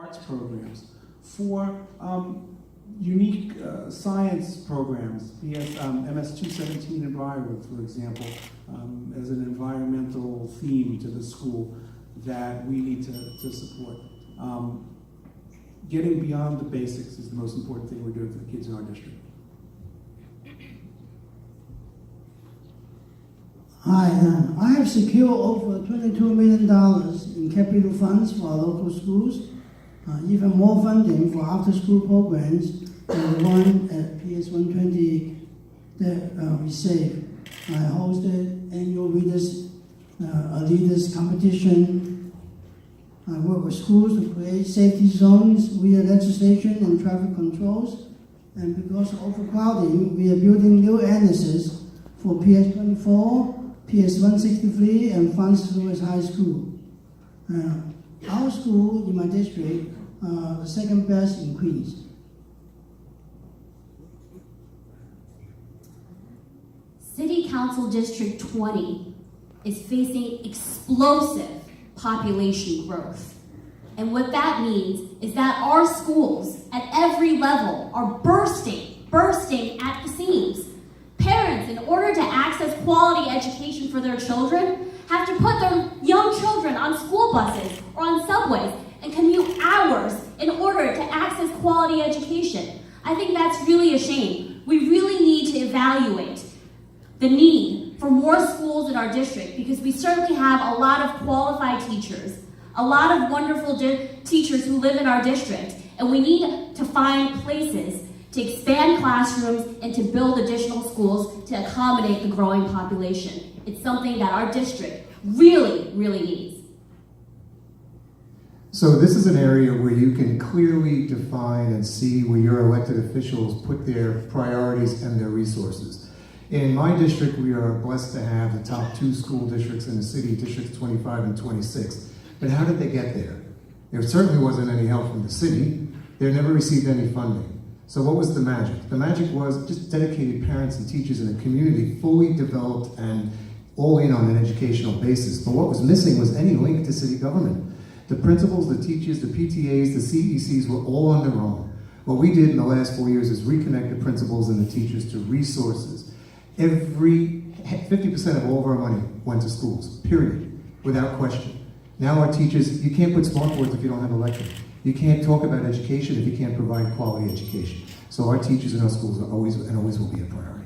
arts programs, for unique science programs, MS 217 in Briarwood, for example, as an environmental theme to the school that we need to support. Getting beyond the basics is the most important thing we're doing for the kids in our district. Hi, I have secured over $22 million in capital funds for our local schools, even more funding for after-school programs than the one at PS 120 that we saved. I hosted annual leaders competition. I work with schools to create safety zones via legislation and traffic controls. And because of overcrowding, we are building new annexes for PS 24, PS 163, and Francis Lewis High School. Our school in my district, the second best in Queens. City Council District 20 is facing explosive population growth. And what that means is that our schools at every level are bursting at the seams. Parents, in order to access quality education for their children, have to put their young children on school buses or on subways and commute hours in order to access quality education. I think that's really a shame. We really need to evaluate the need for more schools in our district because we certainly have a lot of qualified teachers, a lot of wonderful teachers who live in our district, and we need to find places to expand classrooms and to build additional schools to accommodate the growing population. It's something that our district really, really needs. So this is an area where you can clearly define and see where your elected officials put their priorities and their resources. In my district, we are blessed to have the top 2 school districts in the city, districts 25 and 26. But how did they get there? There certainly wasn't any help from the city. They never received any funding. So what was the magic? The magic was just dedicated parents and teachers in a community fully developed and all in on an educational basis. But what was missing was any link to city government. The principals, the teachers, the PTAs, the CECs were all on their own. What we did in the last 4 years is reconnect the principals and the teachers to resources. 50% of all of our money went to schools, period, without question. Now our teachers, you can't put smart boards if you don't have a lecture. You can't talk about education if you can't provide quality education. So our teachers in our schools are always and always will be a priority.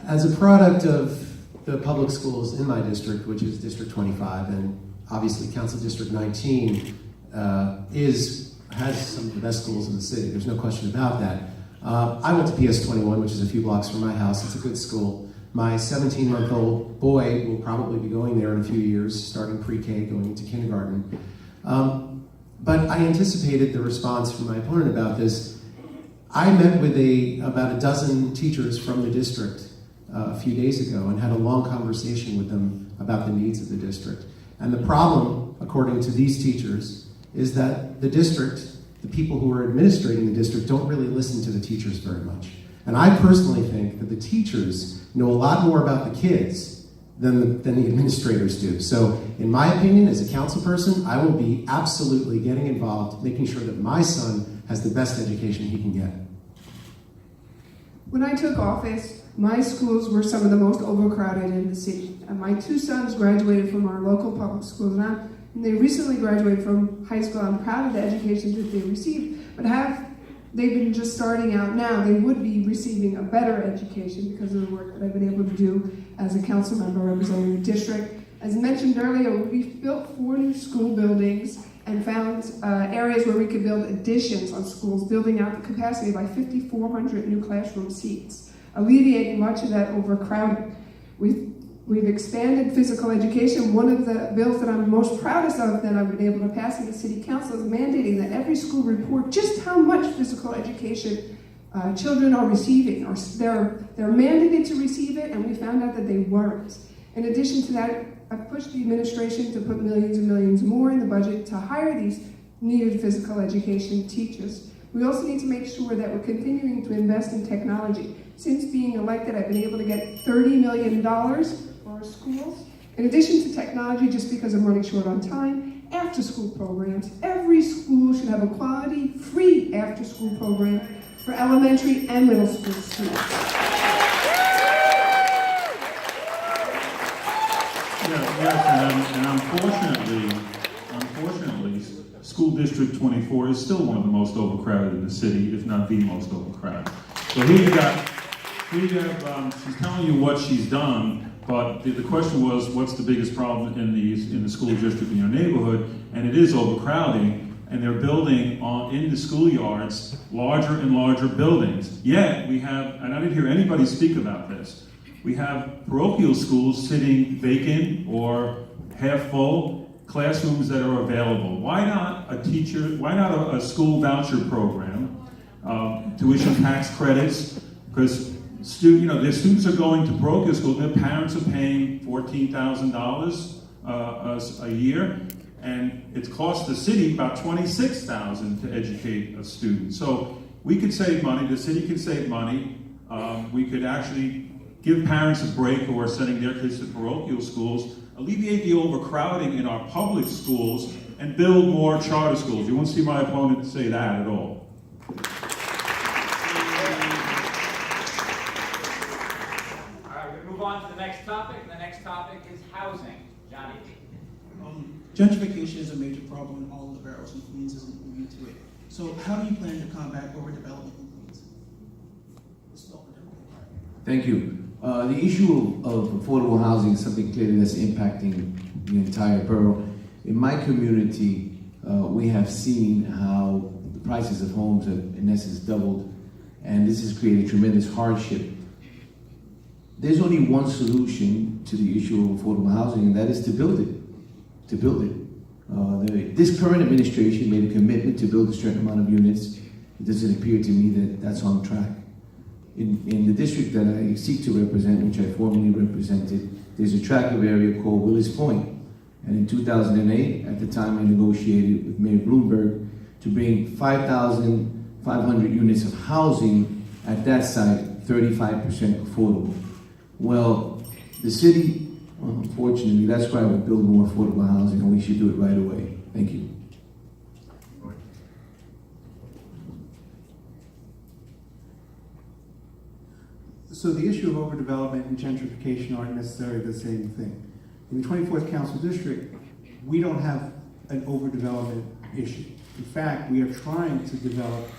As a product of the public schools in my district, which is District 25, and obviously Council District 19 has some of the best schools in the city. There's no question about that. I went to PS 21, which is a few blocks from my house. It's a good school. My 17-month-old boy will probably be going there in a few years, starting pre-K, going into kindergarten. But I anticipated the response from my opponent about this. I met with about a dozen teachers from the district a few days ago and had a long conversation with them about the needs of the district. And the problem, according to these teachers, is that the district, the people who are administrating the district, don't really listen to the teachers very much. And I personally think that the teachers know a lot more about the kids than the administrators do. So in my opinion, as a council person, I will be absolutely getting involved, making sure that my son has the best education he can get. When I took office, my schools were some of the most overcrowded in the city. And my 2 sons graduated from our local public schools, and they recently graduated from high school. I'm proud of the education that they received, but they've been just starting out now. They would be receiving a better education because of the work that I've been able to do as a council member representing the district. As mentioned earlier, we've built 4 new school buildings and found areas where we could build additions on schools, building out the capacity by 5,400 new classroom seats, alleviating much of that overcrowding. We've expanded physical education. One of the bills that I'm most proudest of that I've been able to pass in the city council is mandating that every school report just how much physical education children are receiving. They're mandated to receive it, and we found out that they weren't. In addition to that, I've pushed the administration to put millions and millions more in the budget to hire these needed physical education teachers. We also need to make sure that we're continuing to invest in technology. Since being elected, I've been able to get $30 million for our schools, In addition to technology, just because I'm running short on time, after-school programs. Every school should have a quality, free after-school program for elementary and middle school students. Yes, and unfortunately, School District 24 is still one of the most overcrowded in the city, if not the most overcrowded. So here you have, she's telling you what she's done, but the question was, what's the biggest problem in the school district in your neighborhood? And it is overcrowding, and they're building in the schoolyards larger and larger buildings. Yet we have, and I didn't hear anybody speak about this, we have parochial schools sitting vacant or half full, classrooms that are available. Why not a school voucher program, tuition tax credits, because their students are going to parochial school, their parents are paying $14,000 a year, and it costs the city about $26,000 to educate a student. So we could save money, the city could save money, we could actually give parents a break who are sending their kids to parochial schools, alleviate the overcrowding in our public schools, and build more charter schools. You won't see my opponent say that at all. All right, we move on to the next topic. The next topic is housing. Johnny. Gentrification is a major problem in all of the boroughs, and Queens isn't immune to it. So how do you plan to combat overdevelopment in Queens? Thank you. The issue of affordable housing is something clearly that's impacting the entire borough. In my community, we have seen how the prices of homes have, in essence, doubled, and this has created tremendous hardship. There's only one solution to the issue of affordable housing, and that is to build it. This current administration made a commitment to build a certain amount of units. It doesn't appear to me that that's on track. In the district that I seek to represent, which I formerly represented, there's a tract of area called Willis Point. And in 2008, at the time I negotiated with Mayor Bloomberg to bring 5,500 units of housing at that site, 35% affordable. Well, the city, unfortunately, that's why I would build more affordable housing, and we should do it right away. Thank you. So the issue of overdevelopment and gentrification aren't necessarily the same thing. In the 24th Council District, we don't have an overdevelopment issue. In fact, we are trying to develop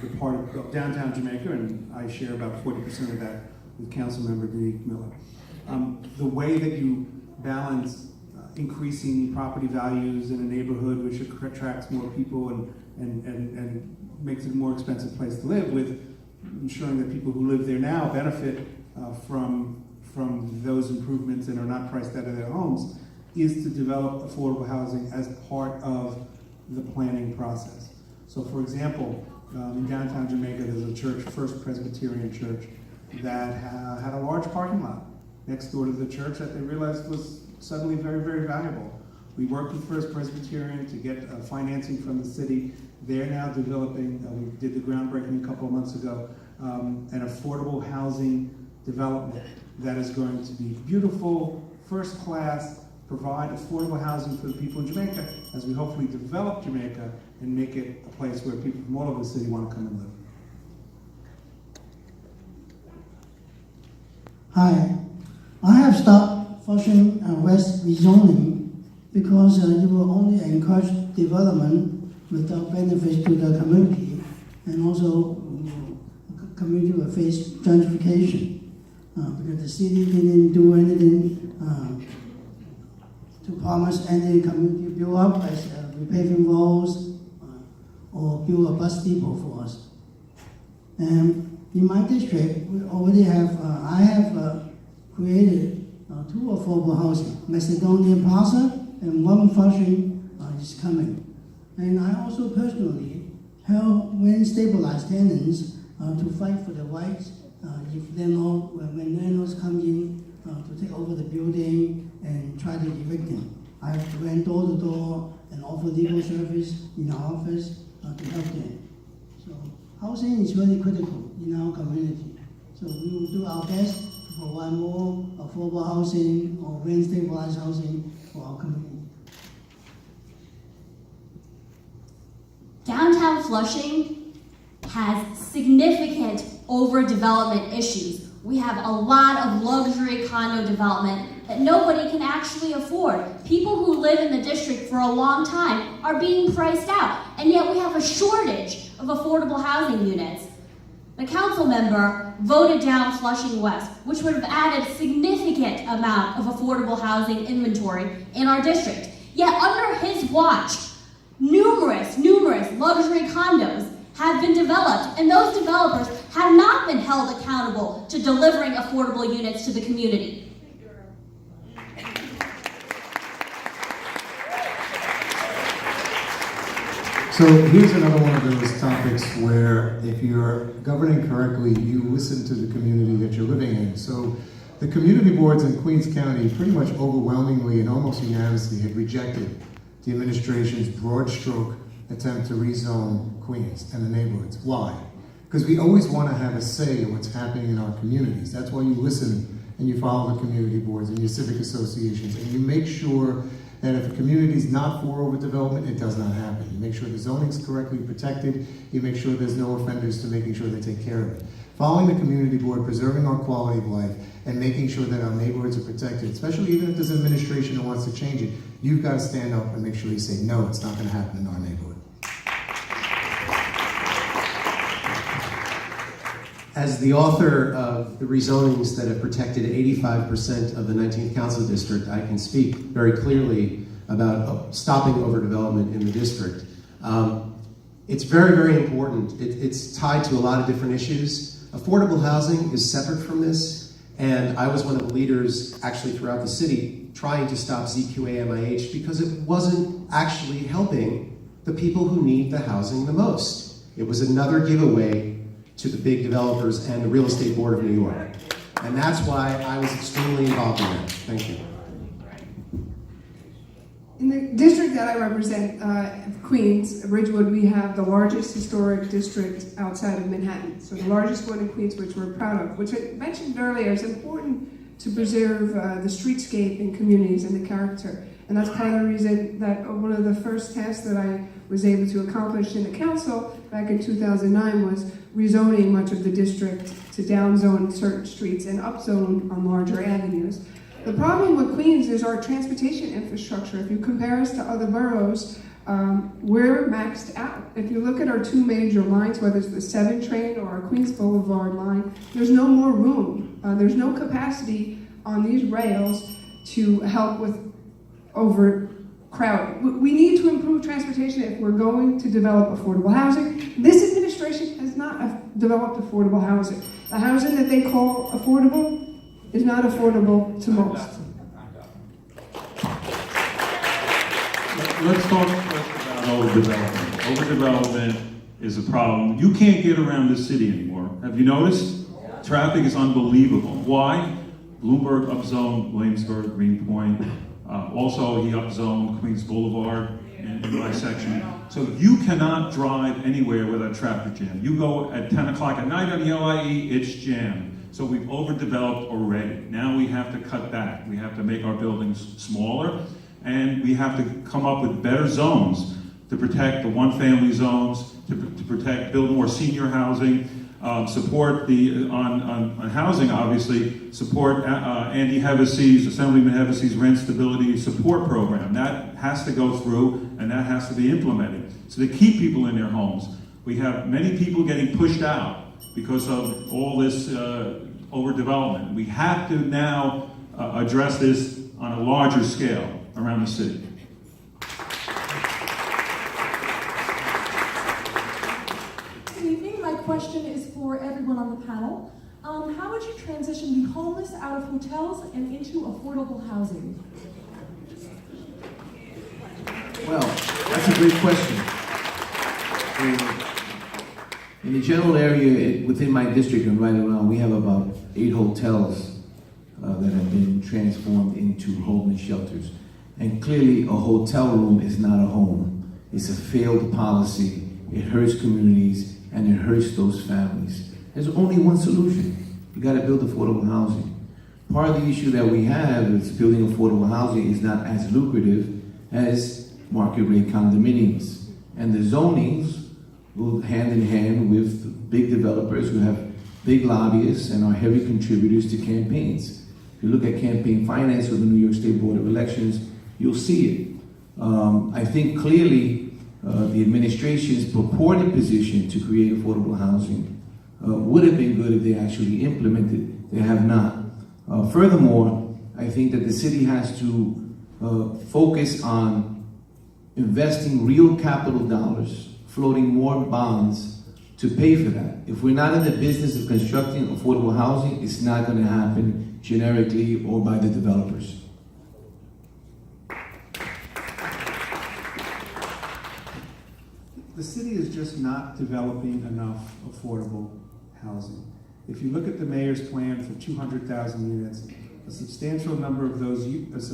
the part of downtown Jamaica, and I share about 40% of that with Councilmember Danique Miller. The way that you balance increasing property values in a neighborhood which attracts more people and makes it a more expensive place to live with ensuring that people who live there now benefit from those improvements and are not priced out of their homes is to develop affordable housing as part of the planning process. So for example, in downtown Jamaica, there's a church, First Presbyterian Church, that had a large parking lot next door to the church that they realized was suddenly very, very valuable. We worked with First Presbyterian to get financing from the city. They're now developing, we did the groundbreaking a couple of months ago, an affordable housing development that is going to be beautiful, first class, provide affordable housing for the people in Jamaica as we hopefully develop Jamaica and make it a place where people from all over the city want to come and live. Hi, I have stopped Flushing West rezoning because it will only encourage development without benefits to the community, and also the community will face gentrification because the city didn't do anything to promise any community build up as repaving roads or build a bus depot for us. And in my district, we already have, I have created 2 affordable housing, Macedonian Plaza and 1 Flushing is coming. And I also personally help when stabilized tenants to fight for the rights if when landlords come in to take over the building and try to evict them. I went door to door and offer legal service in our office to help them. So housing is really critical in our community. So we will do our best to to provide more affordable housing or rent-stabilized housing for our community. Downtown Flushing has significant overdevelopment issues. We have a lot of luxury condo development that nobody can actually afford. People who live in the district for a long time are being priced out, and yet we have a shortage of affordable housing units. The council member voted down Flushing West, which would have added a significant amount of affordable housing inventory in our district. Yet under his watch, numerous luxury condos have been developed, and those developers have not been held accountable to delivering affordable units to the community. So here's another one of those topics where if you're governing correctly, you listen to the community that you're living in. So the community boards in Queens County pretty much overwhelmingly and almost unanimously had rejected the administration's broad stroke attempt to rezone Queens and the neighborhoods. Why? Because we always want to have a say in what's happening in our communities. That's why you listen and you follow the community boards and your civic associations, and you make sure that if a community is not for overdevelopment, it does not happen. You make sure the zoning is correctly protected. You make sure there's no offenders to making sure they take care of it. Following the community board, preserving our quality of life, and making sure that our neighborhoods are protected, especially even if there's an administration that wants to change it, you've got to stand up and make sure you say, no, it's not going to happen in our neighborhood. As the author of the rezonings that have protected 85% of the 19th Council District, I can speak very clearly about stopping overdevelopment in the district. It's very, very important. It's tied to a lot of different issues. Affordable housing is separate from this, and I was one of the leaders actually throughout the city trying to stop ZQA-MIH because it wasn't actually helping the people who need the housing the most. It was another giveaway to the big developers and the Real Estate Board of New York. And that's why I was extremely involved in that. Thank you. In the district that I represent, Queens, Ridgewood, we have the largest historic district outside of Manhattan. So the largest one in Queens, which we're proud of. Which I mentioned earlier, it's important to preserve the streetscape in communities and the character. And that's part of the reason that one of the first tasks that I was able to accomplish in the council back in 2009 was rezoning much of the district to downzone certain streets and upzone on larger avenues. The problem with Queens is our transportation infrastructure. If you compare us to other boroughs, we're maxed out. If you look at our two major lines, whether it's the 7 train or our Queens Boulevard line, there's no more room. There's no capacity on these rails to help with overcrowding. We need to improve transportation if we're going to develop affordable housing. This administration has not developed affordable housing. The housing that they call affordable is not affordable to most. Let's talk about overdevelopment. Overdevelopment is a problem. You can't get around this city anymore. Have you noticed? Traffic is unbelievable. Why? Bloomberg upzoned Williamsburg, Greenpoint. Also, he upzoned Queens Boulevard in my section. So you cannot drive anywhere without traffic jam. You go at 10 o'clock at night on the LIE, it's jammed. So we've overdeveloped already. Now we have to cut back. We have to make our buildings smaller, and we have to come up with better zones to protect the one-family zones, to protect, build more senior housing, support the, on housing, obviously, support Andy Hevesey's, Assemblyman Hevesey's rent stability support program. That has to go through, and that has to be implemented. So to keep people in their homes. We have many people getting pushed out because of all this overdevelopment. We have to now address this on a larger scale around the city. Good evening. My question is for everyone on the panel. How would you transition the homeless out of hotels and into affordable housing? Well, that's a great question. In the general area within my district and right around, we have about 8 hotels that have been transformed into homeless shelters. And clearly, a hotel room is not a home. It's a failed policy. It hurts communities and it hurts those families. There's only one solution. You got to build affordable housing. part of the issue that we have is building affordable housing is not as lucrative as market rate condominiums. And the zonings go hand in hand with big developers who have big lobbyists and are heavy contributors to campaigns. If you look at campaign finance with the New York State Board of Elections, you'll see it. I think clearly the administration's purported position to create affordable housing would have been good if they actually implemented. They have not. Furthermore, I think that the city has to focus on investing real capital dollars, floating more bonds to pay for that. If we're not in the business of constructing affordable housing, it's not going to happen generically or by the developers. The city is just not developing enough affordable housing. If you look at the mayor's plan for 200,000 units, a substantial number of those units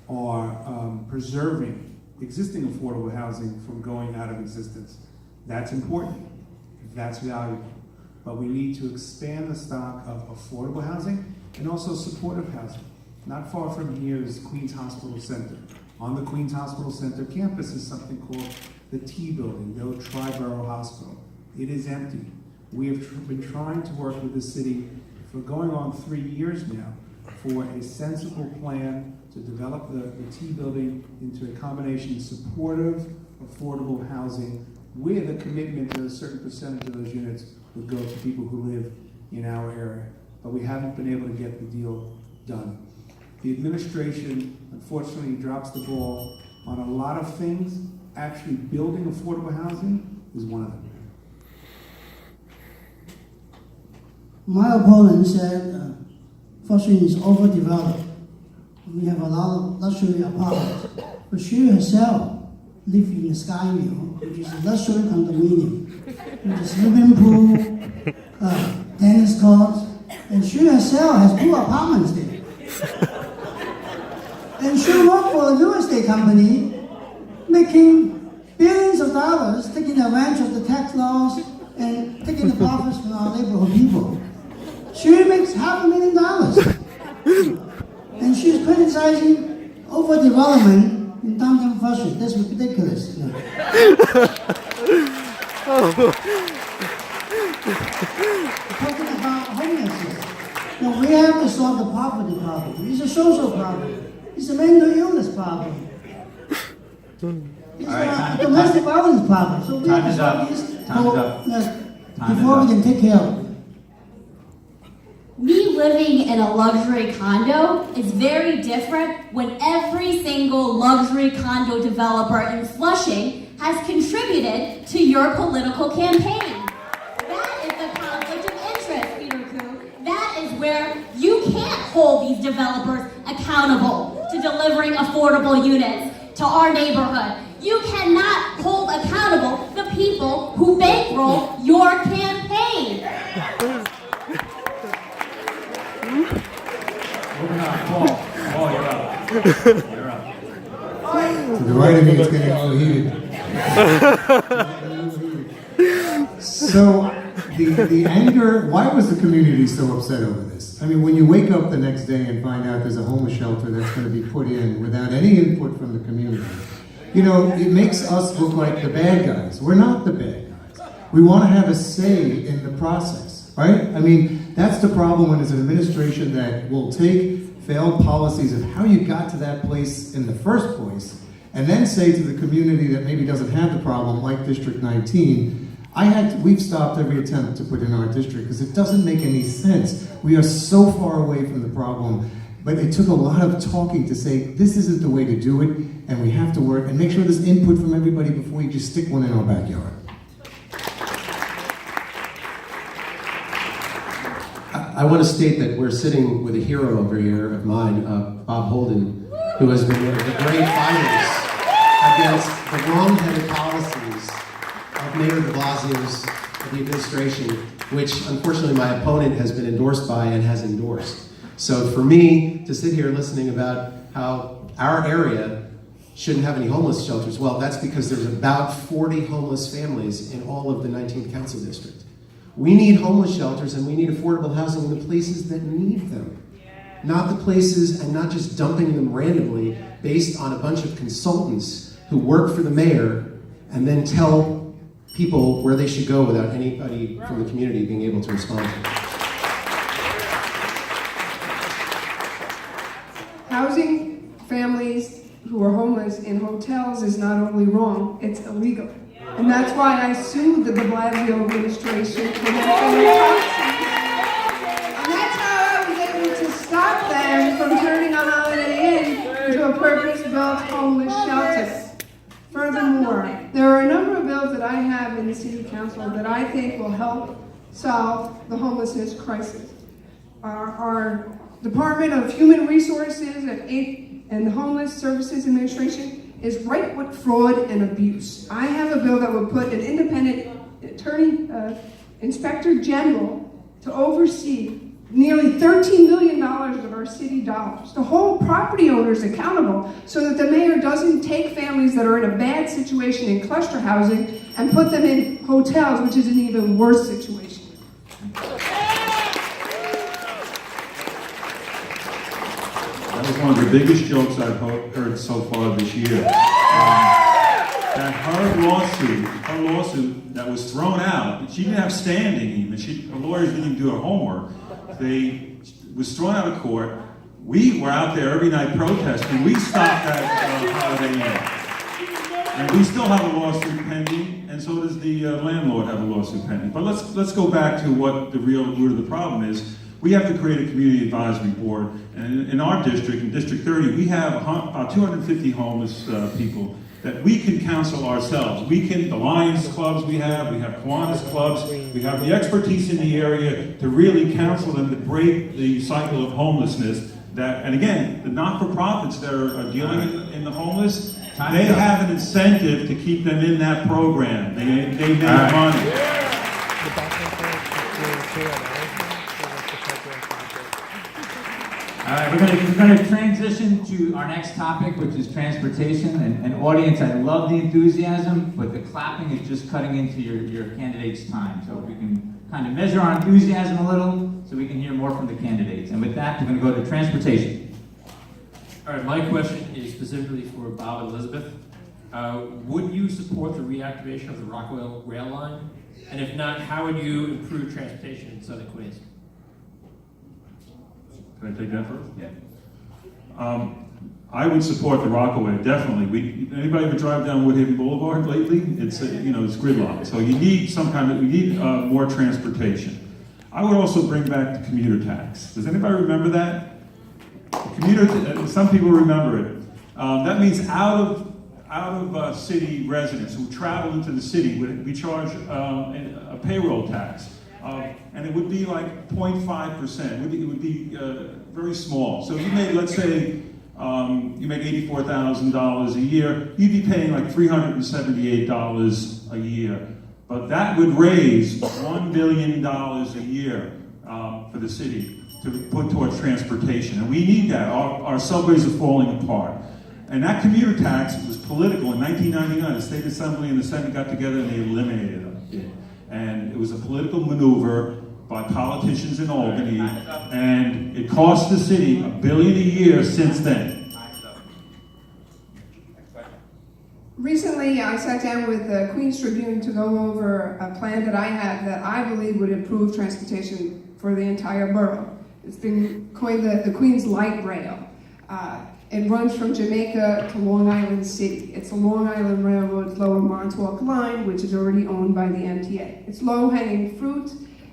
are preserving existing affordable housing from going out of existence. That's important. That's valuable. But we need to expand the stock of affordable housing and also supportive housing. Not far from here is Queens Hospital Center. On the Queens Hospital Center campus is something called the T Building, the old Triborough Hospital. It is empty. We have been trying to work with the city for going on 3 years now for a sensible plan to develop the T Building into a combination of supportive, affordable housing with a commitment that a certain percentage of those units would go to people who live in our area. But we haven't been able to get the deal done. The administration, unfortunately, drops the ball on a lot of things. Actually building affordable housing is one of them. My opponent said Flushing is overdeveloped. We have a lot of luxury apartments. But she herself lives in the Skyview, which is a luxury condominium, with a swimming pool, tennis courts, and she herself has 2 apartments there. And she worked for a real estate company, making billions of dollars, taking advantage of the tax laws and taking the profits from our neighborhood people. She makes $500,000. And she's criticizing overdevelopment in downtown Flushing. That's ridiculous. Yeah. Talking about homelessness. Now, we have to solve the poverty problem. It's a social problem. It's a mental illness problem. It's a domestic violence problem. So we have to solve this before we can take care of it. Me living in a luxury condo is very different when every single luxury condo developer in Flushing has contributed to your political campaign. That is the conflict of interest, Peter Koo. That is where you can't hold these developers accountable to delivering affordable units to our neighborhood. You cannot hold accountable the people who bankroll your campaign. Moving on, Paul, you're up. You're up. To the right of me, it's getting a little heated. So, the anger, why was the community so upset over this? I mean, when you wake up the next day and find out there's a homeless shelter that's going to be put in without any input from the community, you know, it makes us look like the bad guys. We're not the bad guys. We want to have a say in the process, right? I mean, that's the problem when there's an administration that will take failed policies of how you got to that place in the first place and then say to the community that maybe doesn't have the problem, like District 19, we've stopped every attempt to put in our district because it doesn't make any sense. We are so far away from the problem, but it took a lot of talking to say this isn't the way to do it, and we have to work and make sure there's input from everybody before we just stick one in our backyard. I want to state that we're sitting with a hero over here of mine, Bob Holden, who has been one of the great fighters against the wrong-headed policies of Mayor de Blasio's the administration, which unfortunately my opponent has been endorsed by and has endorsed. So for me to sit here listening about how our area shouldn't have any homeless shelters, well, that's because there's about 40 homeless families in all of the 19th Council District. We need homeless shelters and we need affordable housing in the places that need them. Not the places, and not just dumping them randomly based on a bunch of consultants who work for the mayor and then tell people where they should go without anybody from the community being able to respond to it. Housing families who are homeless in hotels is not only wrong, it's illegal. And that's why I sued the de Blasio administration for that. And that's how I was able to stop them from turning a Holiday Inn into a purpose-built homeless shelter. Furthermore, there are a number of bills that I have in the City Council that I think will help solve the homelessness crisis. Our Department of Human Resources and the Homeless Services Administration is ripe with fraud and abuse. I have a bill that would put an independent inspector general to oversee nearly $13 million of our city dollars, to hold property owners accountable so that the mayor doesn't take families that are in a bad situation in cluster housing and put them in hotels, which is an even worse situation. That was one of the biggest jokes I've heard so far this year. That her lawsuit that was thrown out, she didn't have standing even. Her lawyers didn't even do her homework. They was thrown out of court. We were out there every night protesting. We stopped that Holiday Inn, and we still have a lawsuit pending, and so does the landlord have a lawsuit pending. But let's go back to what the real root of the problem is. We have to create a community advisory board, and in our district, in District 30, we have about 250 homeless people that we can counsel ourselves. The Lions clubs we have Kiwanis clubs, we have the expertise in the area to really counsel them to break the cycle of homelessness. And again, the not-for-profits that are dealing in the homeless, they have an incentive to keep them in that program. They make money. All right, we're going to transition to our next topic, which is transportation. And audience, I love the enthusiasm, but the clapping is just cutting into your candidates' time. So if we can kind of measure our enthusiasm a little, so we can hear more from the candidates. And with that, we're going to go to transportation. All right, my question is specifically for Bob and Elizabeth. Would you support the reactivation of the Rockwell rail line? And if not, how would you improve transportation in Southern Queens? Can I take that first? Yeah. I would support the Rockaway, definitely. Anybody ever drive down Woodhaven Boulevard lately? It's it's gridlocked. So you need more transportation. I would also bring back the commuter tax. Does anybody remember that? Some people remember it. That means out of city residents who travel into the city, we charge a payroll tax. And it would be like 0.5%. It would be very small. So you made, let's say, you make $84,000 a year, you'd be paying like $378 a year. But that would raise $1 billion a year for the city to put towards transportation. And we need that. Our subways are falling apart. And that commuter tax was political. In 1999, the State Assembly and the Senate got together and they eliminated it. And it was a political maneuver by politicians in Albany, and it cost the city $1 billion a year since then. Recently, I sat down with the Queens Tribune to go over a plan that I have that I believe would improve transportation for the entire borough. It's been coined the Queens Light Rail. It runs from Jamaica to Long Island City. It's a Long Island Railroad's Lower Montauk line, which is already owned by the MTA. It's low-hanging fruit,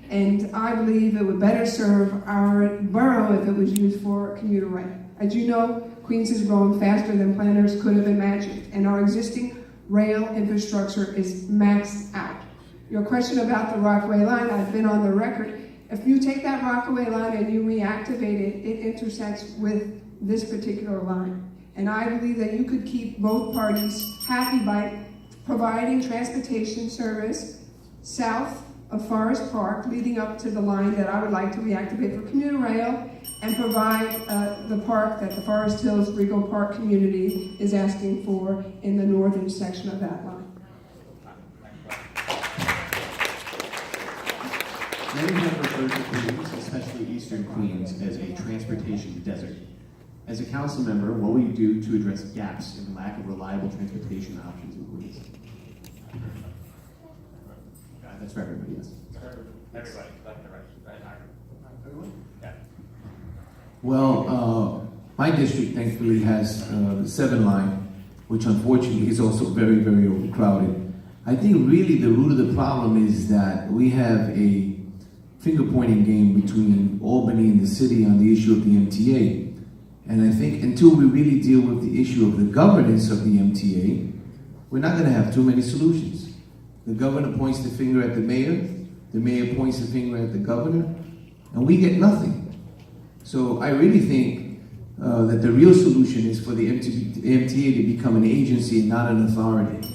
and I believe it would better serve our borough if it was used for commuter rail. As you know, Queens is growing faster than planners could have imagined, and our existing rail infrastructure is maxed out. Your question about the Rockaway line, I've been on the record. If you take that Rockaway line and you reactivate it, it intersects with this particular line. And I believe that you could keep both parties happy by providing transportation service south of Forest Park, leading up to the line that I would like to reactivate for commuter rail, and provide the park that the Forest Hills Regal Park community is asking for in the northern section of that line. Many have referred to Queens, especially Eastern Queens, as a transportation desert. As a council member, what will you do to address gaps in the lack of reliable transportation options in Queens? That's for everybody, yes. Everybody, left and right. Everyone? Yeah. Well, my district thankfully has the 7 line, which unfortunately is also very, very overcrowded. I think really the root of the problem is that we have a finger-pointing game between Albany and the city on the issue of the MTA. And I think until we really deal with the issue of the governance of the MTA, we're not going to have too many solutions. The governor points the finger at the mayor points the finger at the governor, and we get nothing. So I really think that the real solution is for the MTA to become an agency and not an authority.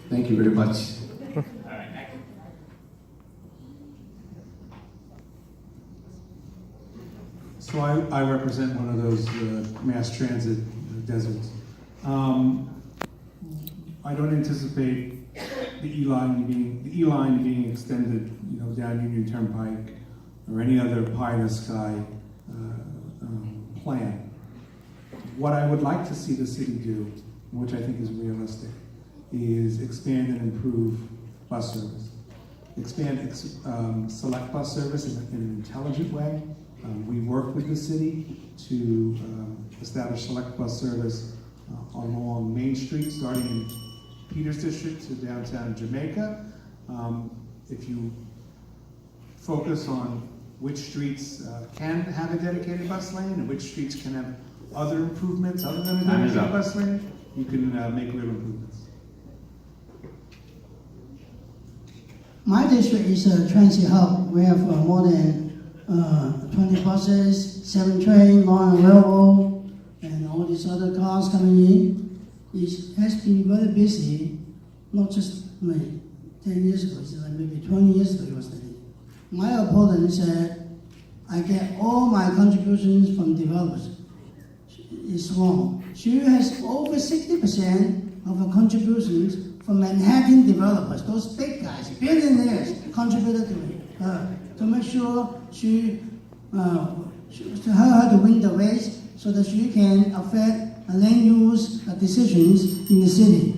Thank you very much. All right, next. So I represent one of those mass transit deserts. I don't anticipate the E-line being extended, down Union Turnpike or any other pie in the sky plan. What I would like to see the city do, which I think is realistic, is expand and improve bus service. Expand select bus service in an intelligent way. We work with the city to establish select bus service along Main Street, starting in Peters District to downtown Jamaica. If you focus on which streets can have a dedicated bus lane and which streets can have other improvements other than a dedicated bus lane, you can make real improvements. My district is a transit hub. We have more than 20 buses, 7 trains, long railroad, and all these other cars coming in. It has been very busy, not just 10 years ago, it's like maybe 20 years ago it was there. My opponent said, I get all my contributions from developers. It's wrong. She has over 60% of her contributions from Manhattan developers, those big guys, billionaires, contributed to her to make sure to her to win the race so that she can affect land use decisions in the city.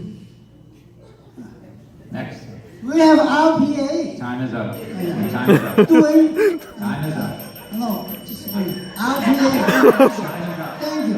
Next. We have RPA. Time is up. Time is up. Doing. Time is up. No, just RPA. Thank you.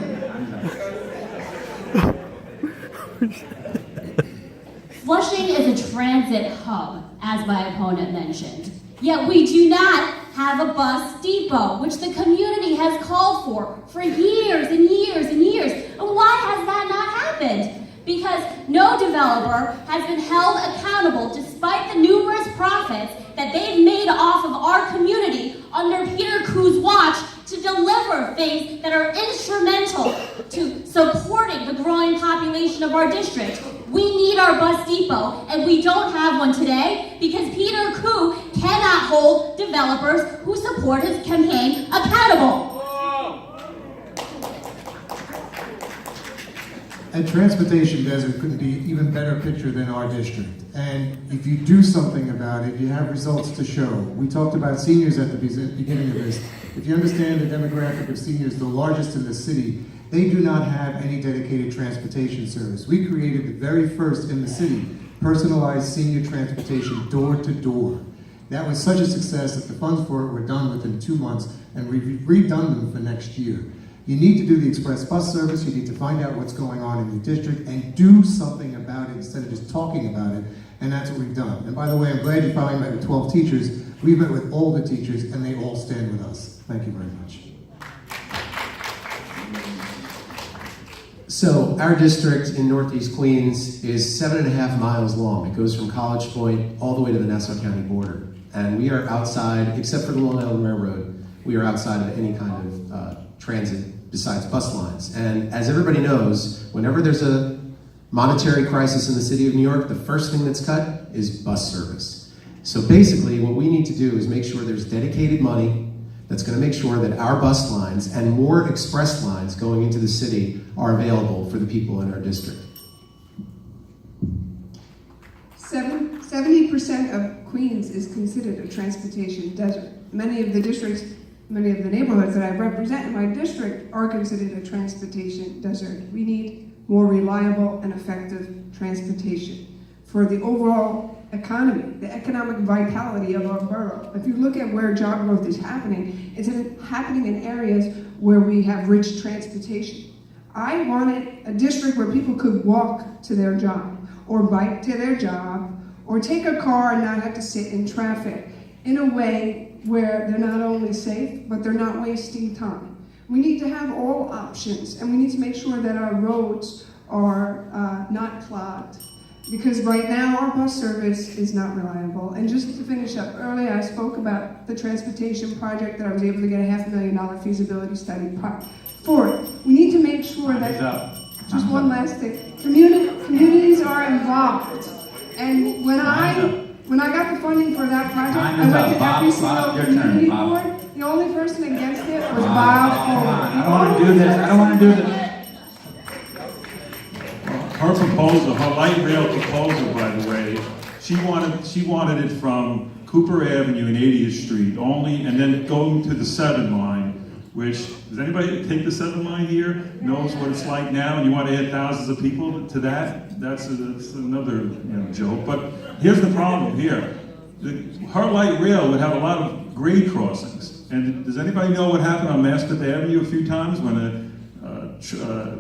Flushing is a transit hub, as my opponent mentioned. Yet we do not have a bus depot, which the community has called for years and years and years. And why has that not happened? Because no developer has been held accountable despite the numerous profits that they've made off of our community under Peter Ku's watch to deliver things that are instrumental to supporting the growing population of our district. We need our bus depot, and we don't have one today because Peter Ku cannot hold developers who support his campaign accountable. A transportation desert couldn't be even better picture than our district. And if you do something about it, you have results to show. We talked about seniors at the beginning of this. If you understand the demographic of seniors, the largest in the city, they do not have any dedicated transportation service. We created the very first in the city, personalized senior transportation door to door. That was such a success that the funds for it were done within 2 months, and we've redone them for next year. You need to do the express bus service, you need to find out what's going on in your district and do something about it instead of just talking about it, and that's what we've done. And by the way, I'm glad you finally met with 12 teachers. We've met with all the teachers and they all stand with us. Thank you very much. So our district in Northeast Queens is 7.5 miles long. It goes from College Point all the way to the Nassau County border. And we are outside, except for the Long Island Railroad, we are outside of any kind of transit besides bus lines. And as everybody knows, whenever there's a monetary crisis in the city of New York, the first thing that's cut is bus service. So basically what we need to do is make sure there's dedicated money that's going to make sure that our bus lines and more express lines going into the city are available for the people in our district. 7 70% of Queens is considered a transportation desert. Many of the neighborhoods that I represent in my district are considered a transportation desert. We need more reliable and effective transportation for the overall economy, the economic vitality of our borough. If you look at where job growth is happening, it's happening in areas where we have rich transportation. I wanted a district where people could walk to their job, or bike to their job, or take a car and not have to sit in traffic in a way where they're not only safe, but they're not wasting time. We need to have all options, and we need to make sure that our roads are not clogged. Because right now our bus service is not reliable. And just to finish up, earlier I spoke about the transportation project that I was able to get a $500,000 feasibility study for it. We need to make sure that, just one last thing, communities are involved. And when I got the funding for that project, I went to every single community board. The only person against it was Bob Ford. I don't want to do this. I don't want to do this. Her proposal, her light rail proposal, by the way, she wanted it from Cooper Avenue and 80th Street only, and then going to the 7 line, which, does anybody take the 7 line here, knows what it's like now, and you want to add thousands of people to that? That's another joke. But here's the problem here. Her light rail would have a lot of grade crossings. And does anybody know what happened on Maspeth Avenue a few times when a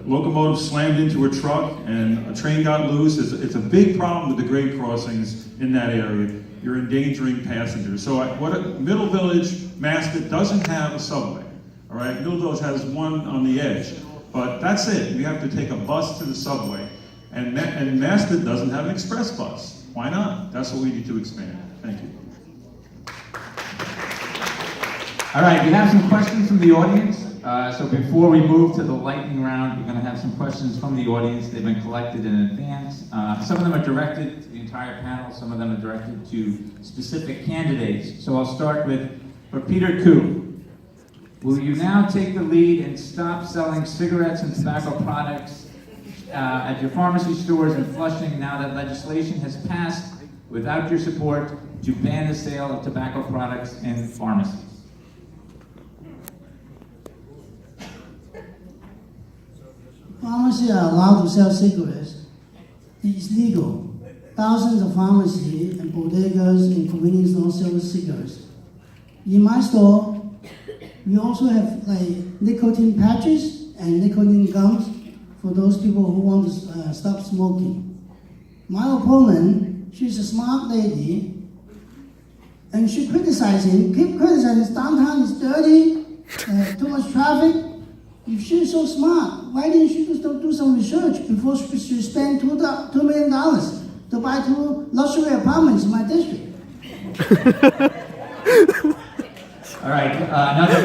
locomotive slammed into a truck and a train got loose? It's a big problem with the grade crossings in that area. You're endangering passengers. So Middle Village, Maspeth doesn't have a subway. All right, Middle Village has one on the edge, but that's it. We have to take a bus to the subway, and Maspeth doesn't have an express bus. Why not? That's what we need to expand. Thank you. All right, we have some questions from the audience. So before we move to the lightning round, we're going to have some questions from the audience. They've been collected in advance. Some of them are directed to the entire panel. Some of them are directed to specific candidates. So I'll start for Peter Koo. Will you now take the lead and stop selling cigarettes and tobacco products at your pharmacy stores in Flushing now that legislation has passed without your support to ban the sale of tobacco products in pharmacies? Pharmacies are allowed to sell cigarettes. It's legal. Thousands of pharmacies and bodegas and convenience stores sell cigarettes. In my store, we also have nicotine patches and nicotine gums for those people who want to stop smoking. My opponent, she's a smart lady, and she criticizing, keep criticizing, downtown is dirty, too much traffic. If she's so smart, why didn't she just do some research before she spent $2 million to buy 2 luxury apartments in my district? All right, another